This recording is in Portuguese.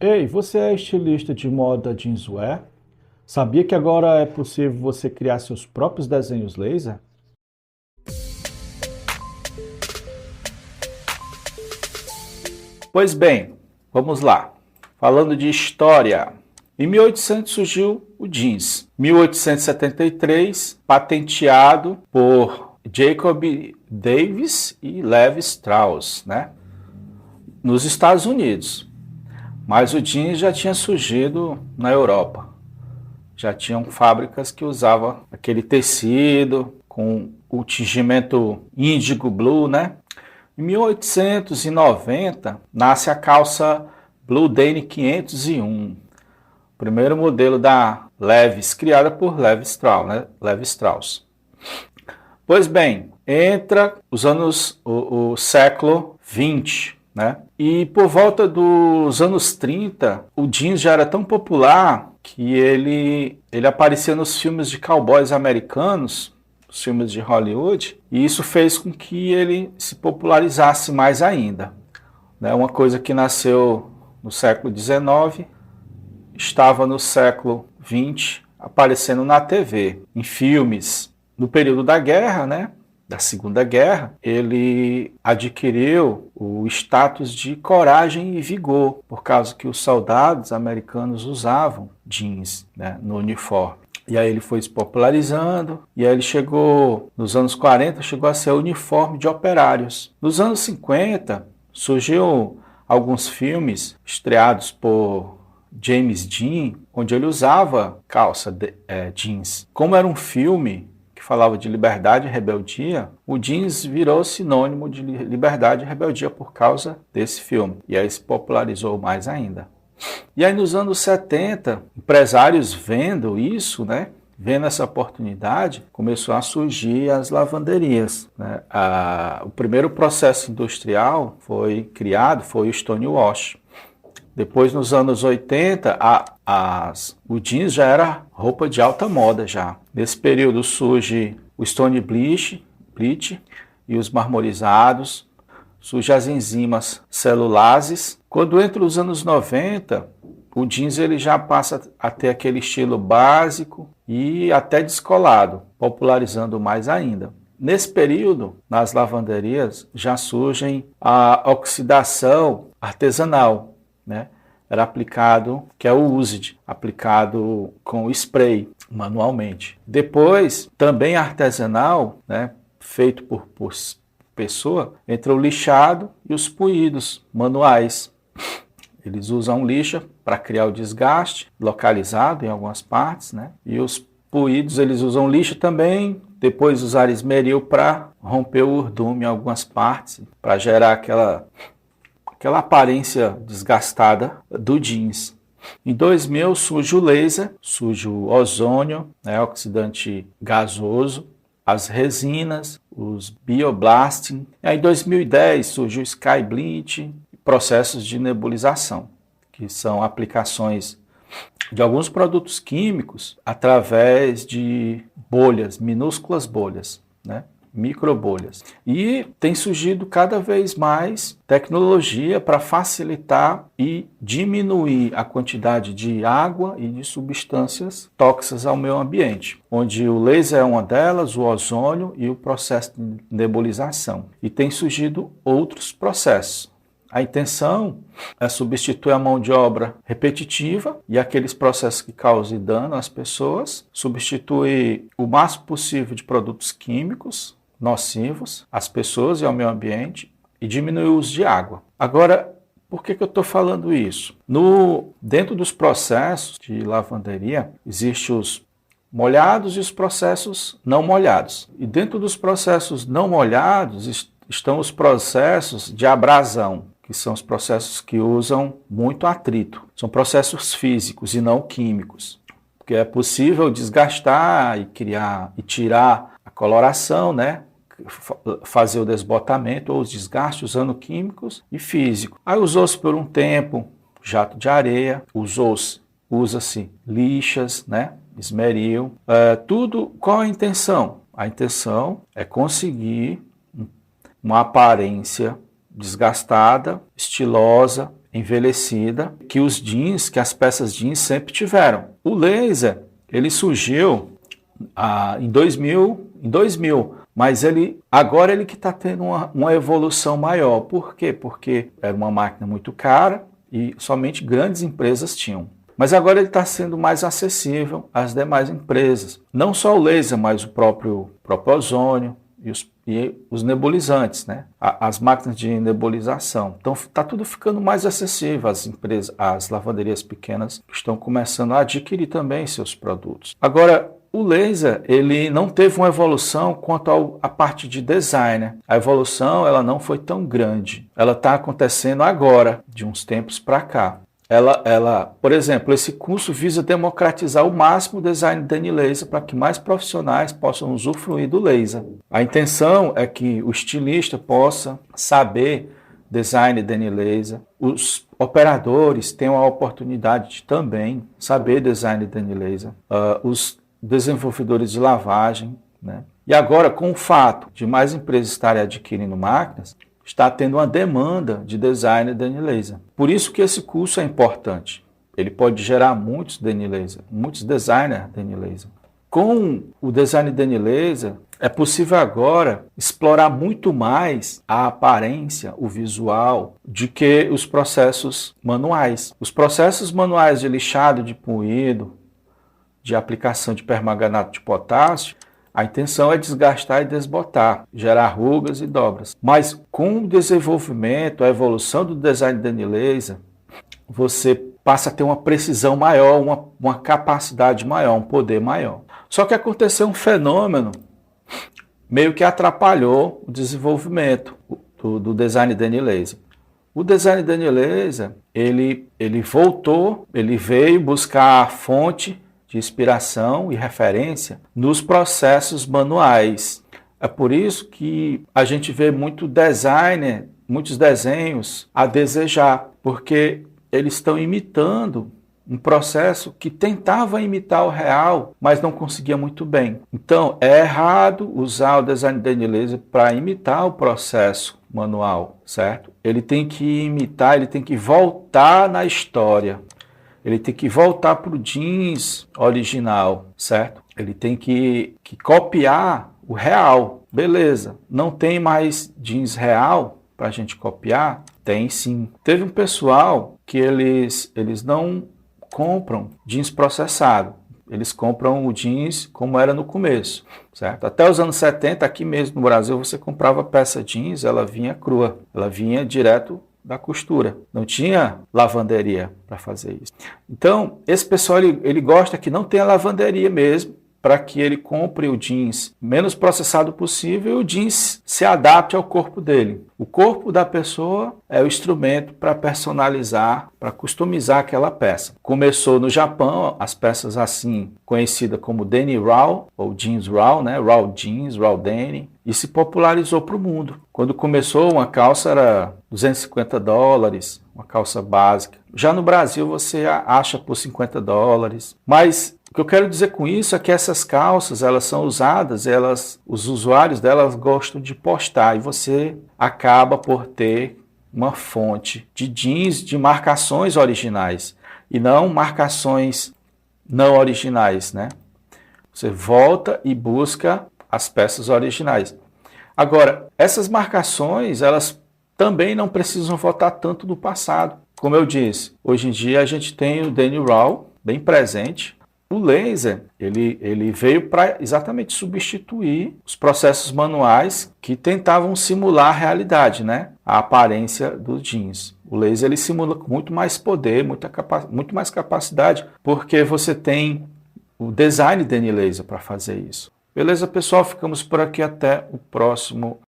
Ei, você é estilista de moda jeanswear? Sabia que agora é possível você criar seus próprios desenhos laser? Pois bem, vamos lá. Falando de história. Em 1800 surgiu o jeans. 1873, patenteado por Jacob Davis e Levi Strauss, né? Nos Estados Unidos. Mas o jeans já tinha surgido na Europa. Já tinham fábricas que usavam aquele tecido com o tingimento índigo blue, né? Em 1890, nasce a calça Blue Dane 501, primeiro modelo da Levi's, criada por Levi Strauss, né? Levi Strauss. Pois bem, entra o século 20, né? E por volta dos anos 30, o jeans já era tão popular que ele aparecia nos filmes de cowboys americanos, os filmes de Hollywood, e isso fez com que ele se popularizasse mais ainda. Uma coisa que nasceu no século XIX, estava no século XX aparecendo na TV, em filmes. No período da guerra, né, da Segunda Guerra, ele adquiriu o status de coragem e vigor, por causa que os soldados americanos usavam jeans, né, no uniforme. E aí ele foi se popularizando, e aí ele chegou, nos anos 40, chegou a ser o uniforme de operários. Nos anos 50, surgiu alguns filmes estreados por James Dean, onde ele usava calça jeans. Como era um filme que falava de liberdade e rebeldia, o jeans virou sinônimo de liberdade e rebeldia por causa desse filme. E aí se popularizou mais ainda. E aí nos anos 70, empresários vendo isso, né, vendo essa oportunidade, começou a surgir as lavanderias, né? O primeiro processo industrial foi o Stonewash. Depois, nos anos 80, o jeans já era roupa de alta moda já. Nesse período surge o Stone Bleach e os marmorizados, surgem as enzimas celulases. Quando entra os anos 90, o jeans ele já passa a ter aquele estilo básico e até descolado, popularizando mais ainda. Nesse período, nas lavanderias, já surgem a oxidação artesanal, né? Era aplicado, que é o USD, aplicado com spray, manualmente. Depois, também artesanal, né? Feito por pessoa, entre o lixado e os puídos manuais. Eles usam lixa para criar o desgaste localizado em algumas partes, né? E os puídos eles usam lixa também, depois usar esmeril para romper o urdume em algumas partes, para gerar aquela aparência desgastada do jeans. Em 2000 surge o laser, surge o ozônio, né, oxidante gasoso, as resinas, os bioblasting. Aí, em 2010 surge o sky bleach, processos de nebulização, que são aplicações de alguns produtos químicos através de bolhas, minúsculas bolhas, né? Microbolhas. E tem surgido cada vez mais tecnologia para facilitar e diminuir a quantidade de água e de substâncias tóxicas ao meio ambiente, onde o laser é uma delas, o ozônio e o processo de nebulização. E tem surgido outros processos. A intenção é substituir a mão de obra repetitiva e aqueles processos que causam dano às pessoas, substituir o máximo possível de produtos químicos nocivos às pessoas e ao meio ambiente e diminuir o uso de água. Agora, por que eu estou falando isso? Dentro dos processos de lavanderia, existem os molhados e os processos não molhados. E dentro dos processos não molhados estão os processos de abrasão, que são os processos que usam muito atrito. São processos físicos e não químicos, porque é possível desgastar e tirar a coloração, né? Fazer o desbotamento ou os desgastes usando químicos e físicos. Aí usou-se por um tempo jato de areia, usa-se lixas, né? Esmeril, tudo. Qual a intenção? A intenção é conseguir uma aparência desgastada, estilosa, envelhecida que os jeans, que as peças jeans sempre tiveram. O laser, ele surgiu em 2000, mas agora ele que está tendo uma evolução maior. Por quê? Porque era uma máquina muito cara e somente grandes empresas tinham. Mas agora ele está sendo mais acessível às demais empresas. Não só o laser, mas o próprio ozônio e os nebulizantes, né? As máquinas de nebulização. Então está tudo ficando mais acessível às empresas, às lavanderias pequenas que estão começando a adquirir também seus produtos. Agora, o laser, ele não teve uma evolução quanto à parte de design, né? A evolução, ela não foi tão grande. Ela está acontecendo agora, de uns tempos para cá. Por exemplo, esse curso visa democratizar ao máximo o design de laser para que mais profissionais possam usufruir do laser. A intenção é que o estilista possa saber design de laser, os operadores tenham a oportunidade de também saber design de laser, os desenvolvedores de lavagem, né? E agora, com o fato de mais empresas estarem adquirindo máquinas, está tendo uma demanda de design de laser. Por isso que esse curso é importante. Ele pode gerar muitos laser, muitos designers de laser. Com o design de laser, é possível agora explorar muito mais a aparência, o visual, de que os processos manuais. Os processos manuais de lixado de poluído, de aplicação de permanganato de potássio, a intenção é desgastar e desbotar, gerar rugas e dobras. Mas com o desenvolvimento, a evolução do design de laser, você passa a ter uma precisão maior, uma capacidade maior, um poder maior. Só que aconteceu um fenômeno meio que atrapalhou o desenvolvimento do design de laser. O design de laser, ele veio buscar a fonte de inspiração e referência nos processos manuais. É por isso que a gente vê muitos desenhos a desejar, porque eles estão imitando um processo que tentava imitar o real, mas não conseguia muito bem. Então, é errado usar o design de laser para imitar o processo manual, certo? Ele tem que imitar, ele tem que voltar na história. Ele tem que voltar para o jeans original, certo? Ele tem que copiar o real. Beleza, não tem mais jeans real para a gente copiar? Tem sim. Teve um pessoal que eles não compram jeans processado. Eles compram o jeans como era no começo, certo? Até os anos 70, aqui mesmo no Brasil, você comprava peça jeans, ela vinha crua. Ela vinha direto da costura. Não tinha lavanderia para fazer isso. Então, esse pessoal ele gosta que não tenha lavanderia mesmo, para que ele compre o jeans menos processado possível e o jeans se adapte ao corpo dele. O corpo da pessoa é o instrumento para personalizar, para customizar aquela peça. Começou no Japão, as peças assim, conhecidas como denim raw, ou jeans raw, né? Raw jeans, raw denim, e se popularizou para o mundo. Quando começou, uma calça era $250, uma calça básica. Já no Brasil você acha por $50, mas o que eu quero dizer com isso é que essas calças, elas são usadas, os usuários delas gostam de postar e você acaba por ter uma fonte de jeans de marcações originais e não marcações não originais, né? Você volta e busca as peças originais. Agora, essas marcações, elas também não precisam voltar tanto do passado. Como eu disse, hoje em dia a gente tem o denim raw bem presente. O laser, ele veio para exatamente substituir os processos manuais que tentavam simular a realidade, né? A aparência dos jeans. O laser ele simula com muito mais poder, muito mais capacidade, porque você tem o design de laser para fazer isso. Beleza, pessoal? Ficamos por aqui até o próximo